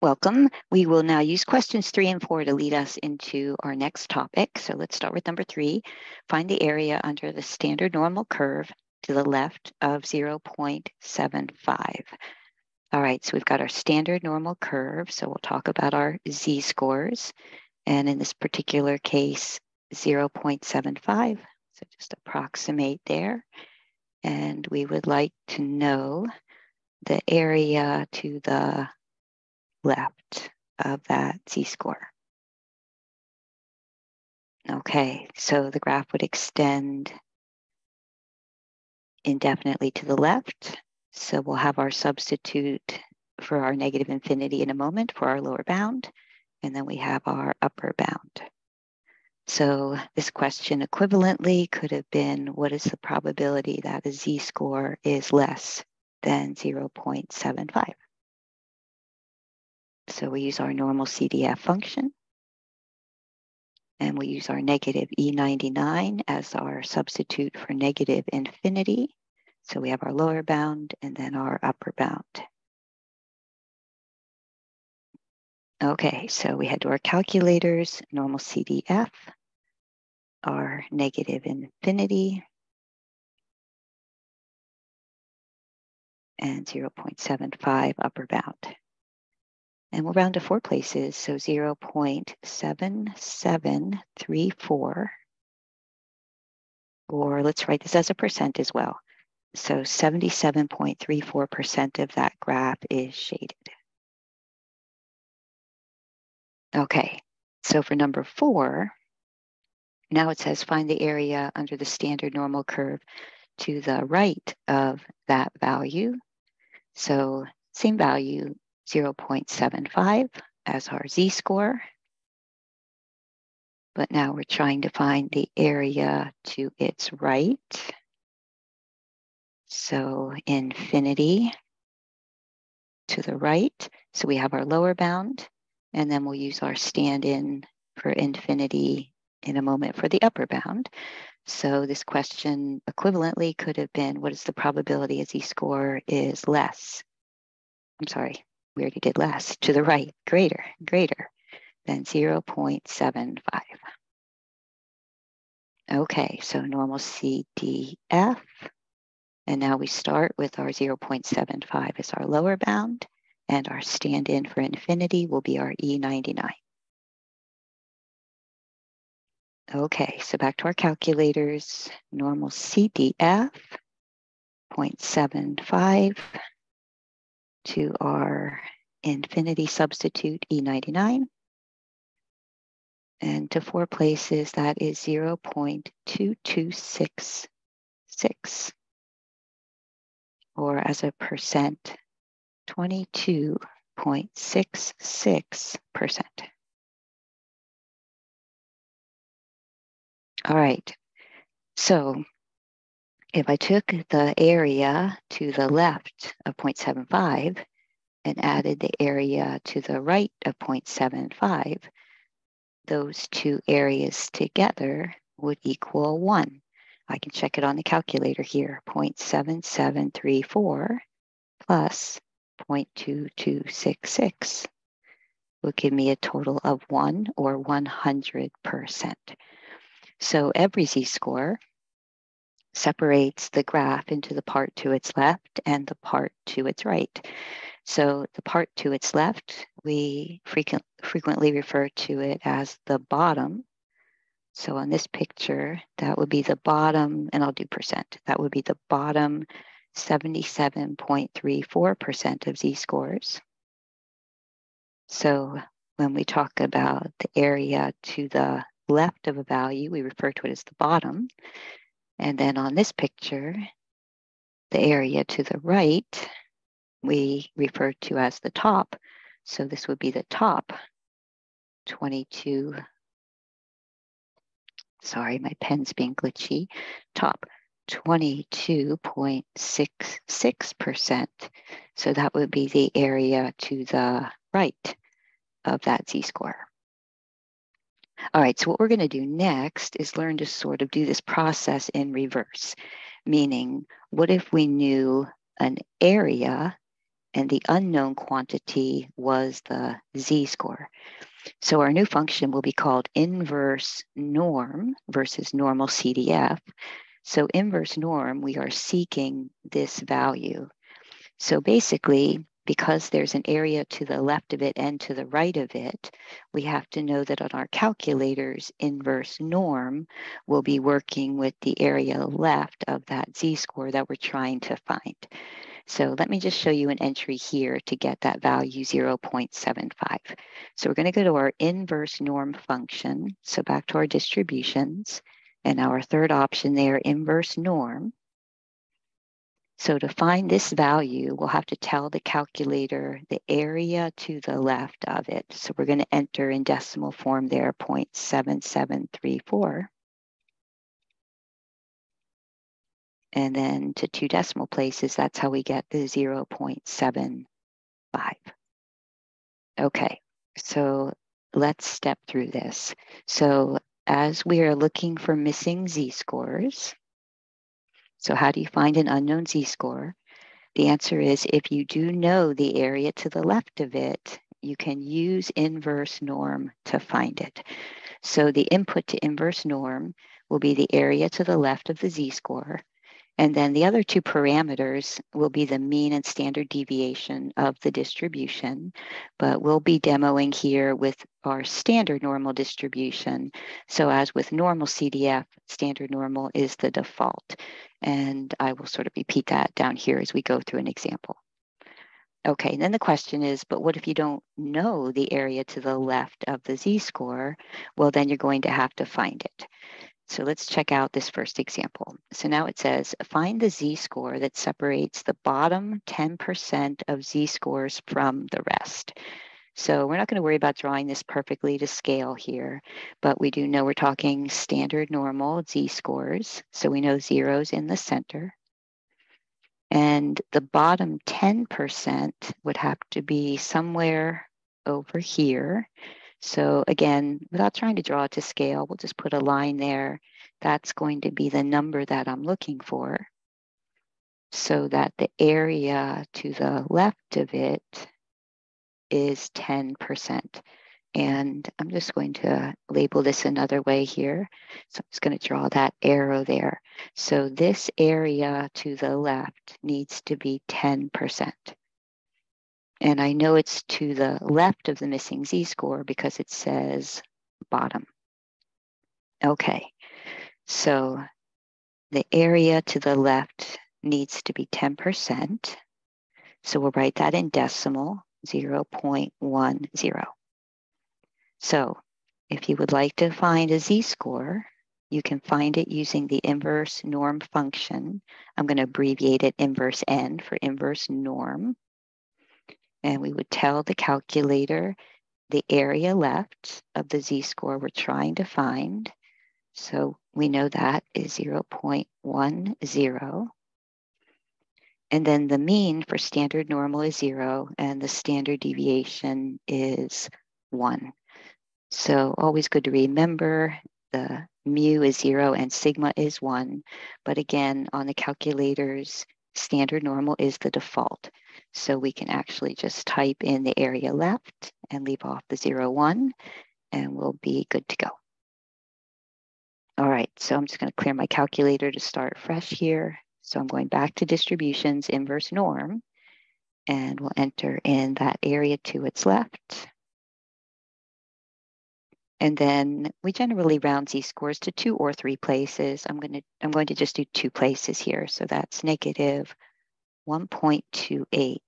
Welcome. We will now use questions 3 and 4 to lead us into our next topic. So let's start with number 3. Find the area under the standard normal curve to the left of 0.75. All right, so we've got our standard normal curve. So we'll talk about our z-scores. And in this particular case, 0.75. So just approximate there. And we would like to know the area to the left of that z-score. Okay, so the graph would extend indefinitely to the left. So we'll have our substitute for our negative infinity in a moment for our lower bound, and then we have our upper bound. So this question equivalently could have been, what is the probability that a z-score is less than 0.75? So we use our normal CDF function, and we use our negative E99 as our substitute for negative infinity. So we have our lower bound and then our upper bound. Okay, so we head to our calculators, normal CDF, our negative infinity, and 0.75 upper bound. And we'll round to 4 places, so 0.7734, or let's write this as a percent as well. So 77.34% of that graph is shaded. Okay, so for number 4, now it says find the area under the standard normal curve to the right of that value. So same value, 0.75 as our z-score. But now we're trying to find the area to its right. So infinity to the right. So we have our lower bound, and then we'll use our stand-in for infinity in a moment for the upper bound. So this question equivalently could have been, what is the probability a z-score is less? I'm sorry, we already did less, to the right, greater than 0.75. Okay, so normal CDF. And now we start with our 0.75 as our lower bound, and our stand-in for infinity will be our E99. Okay, so back to our calculators, normal CDF, 0.75 to our infinity substitute E99. And to 4 places, that is 0.2266, or as a percent, 22.66%. All right, so if I took the area to the left of 0.75 and added the area to the right of 0.75, those two areas together would equal 1. I can check it on the calculator here, 0.7734 plus 0.2266 will give me a total of 1, or 100%. So every z-score separates the graph into the part to its left and the part to its right. So the part to its left, we frequently refer to it as the bottom. So on this picture, that would be the bottom, and I'll do percent. That would be the bottom 77.34% of z-scores. So when we talk about the area to the left of a value, we refer to it as the bottom. And then on this picture, the area to the right, we refer to as the top. So this would be the top 22, sorry, my pen's being glitchy, top 22.66%. So that would be the area to the right of that z-score. All right, so what we're going to do next is learn to sort of do this process in reverse, meaning what if we knew an area and the unknown quantity was the z-score. So our new function will be called inverse norm versus normal CDF. So inverse norm, we are seeking this value. So basically, because there's an area to the left of it and to the right of it, we have to know that on our calculators, inverse norm will be working with the area left of that z-score that we're trying to find. So let me just show you an entry here to get that value 0.75. So we're going to go to our inverse norm function. So back to our distributions, and our third option there, inverse norm. So to find this value, we'll have to tell the calculator the area to the left of it. So we're going to enter in decimal form there, 0.7734. And then to 2 decimal places, that's how we get the 0.75. Okay, so let's step through this. So as we are looking for missing z-scores, so how do you find an unknown z-score? The answer is if you do know the area to the left of it, you can use inverse norm to find it. So the input to inverse norm will be the area to the left of the z-score. And then the other two parameters will be the mean and standard deviation of the distribution, but we'll be demoing here with our standard normal distribution. So as with normal CDF, standard normal is the default. And I will sort of repeat that down here as we go through an example. Okay, and then the question is, but what if you don't know the area to the left of the z-score? Well, then you're going to have to find it. So let's check out this first example. So now it says, find the z-score that separates the bottom 10% of z-scores from the rest. So we're not going to worry about drawing this perfectly to scale here, but we do know we're talking standard normal z-scores. So we know 0's in the center. And the bottom 10% would have to be somewhere over here. So again, without trying to draw it to scale, we'll just put a line there. That's going to be the number that I'm looking for, so that the area to the left of it is 10%. And I'm just going to label this another way here. So I'm just going to draw that arrow there. So this area to the left needs to be 10%. And I know it's to the left of the missing z-score because it says bottom. Okay, so the area to the left needs to be 10%. So we'll write that in decimal, 0.10. So if you would like to find a z-score, you can find it using the inverse norm function. I'm going to abbreviate it inverse n for inverse norm. And we would tell the calculator the area left of the z-score we're trying to find. So we know that is 0.10. And then the mean for standard normal is 0, and the standard deviation is 1. So always good to remember the mu is 0 and sigma is 1. But again, on the calculators, standard normal is the default. So we can actually just type in the area left and leave off the 0, 1, and we'll be good to go. All right, so I'm just going to clear my calculator to start fresh here. So I'm going back to distributions, inverse norm, and we'll enter in that area to its left. And then we generally round z-scores to 2 or 3 places. I'm going to just do 2 places here. So that's negative 1.28.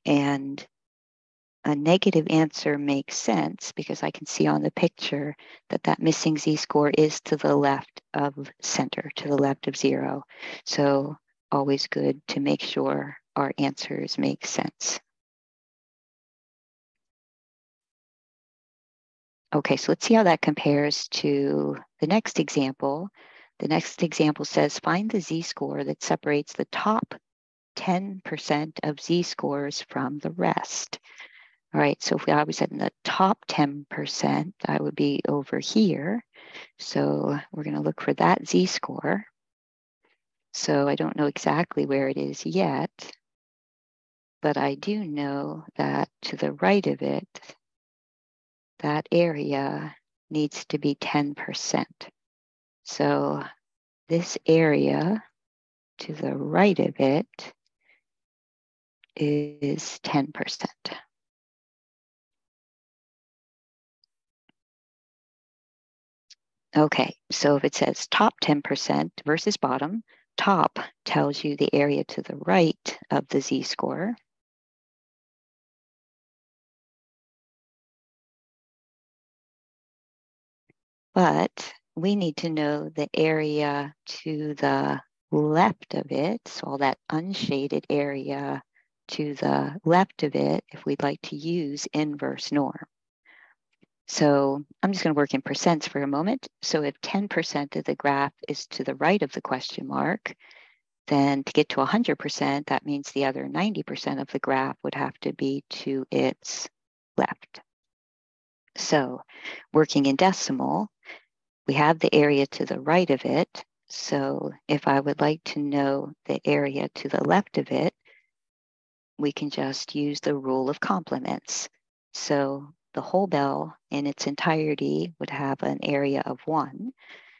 And a negative answer makes sense because I can see on the picture that that missing z-score is to the left of center, to the left of 0. So always good to make sure our answers make sense. Okay, so let's see how that compares to the next example. The next example says, find the z-score that separates the top 10% of z-scores from the rest. All right, so if I was in the top 10%, I would be over here. So we're going to look for that z-score. So I don't know exactly where it is yet, but I do know that to the right of it, that area needs to be 10%. So this area to the right of it is 10%. Okay, so if it says top 10% versus bottom, top tells you the area to the right of the z-score. But we need to know the area to the left of it, so all that unshaded area to the left of it, if we'd like to use inverse norm. So I'm just going to work in percents for a moment. So if 10% of the graph is to the right of the question mark, then to get to 100%, that means the other 90% of the graph would have to be to its left. So working in decimal, we have the area to the right of it. So if I would like to know the area to the left of it, we can just use the rule of complements. So the whole bell in its entirety would have an area of 1.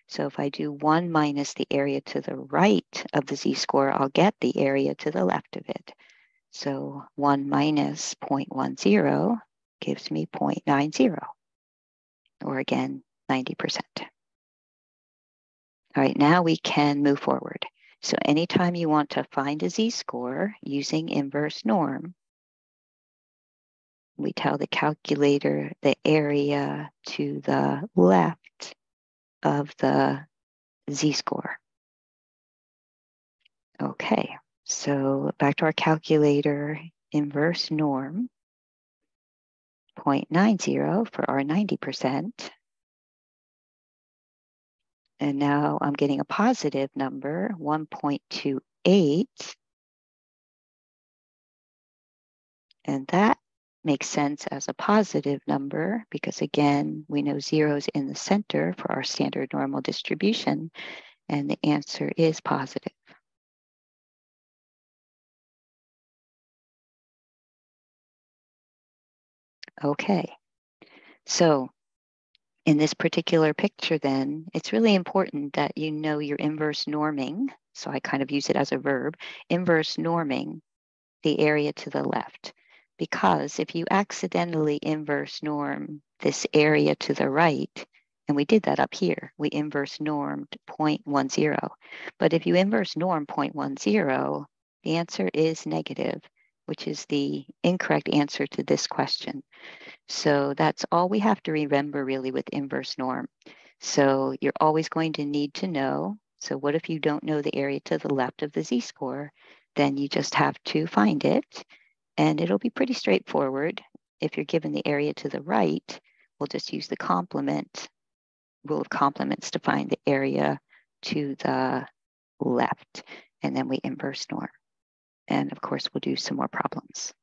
So if I do 1 minus the area to the right of the z-score, I'll get the area to the left of it. So 1 minus 0.10 gives me 0.90, or again, 90%. All right, now we can move forward. So anytime you want to find a z-score using inverse norm, we tell the calculator the area to the left of the z-score. Okay, so back to our calculator, inverse norm, 0.90 for our 90%. And now I'm getting a positive number, 1.28. And that makes sense as a positive number because, again, we know 0 is in the center for our standard normal distribution, and the answer is positive. Okay, so in this particular picture then, it's really important that you know your inverse norming. So I kind of use it as a verb, inverse norming the area to the left. Because if you accidentally inverse norm this area to the right, and we did that up here, we inverse normed 0.10. But if you inverse norm 0.10, the answer is negative, which is the incorrect answer to this question. So that's all we have to remember really with inverse norm. So you're always going to need to know. So what if you don't know the area to the left of the z-score? Then you just have to find it, and it'll be pretty straightforward. If you're given the area to the right, we'll just use the complement, rule of complements to find the area to the left, and then we inverse norm. And of course, we'll do some more problems.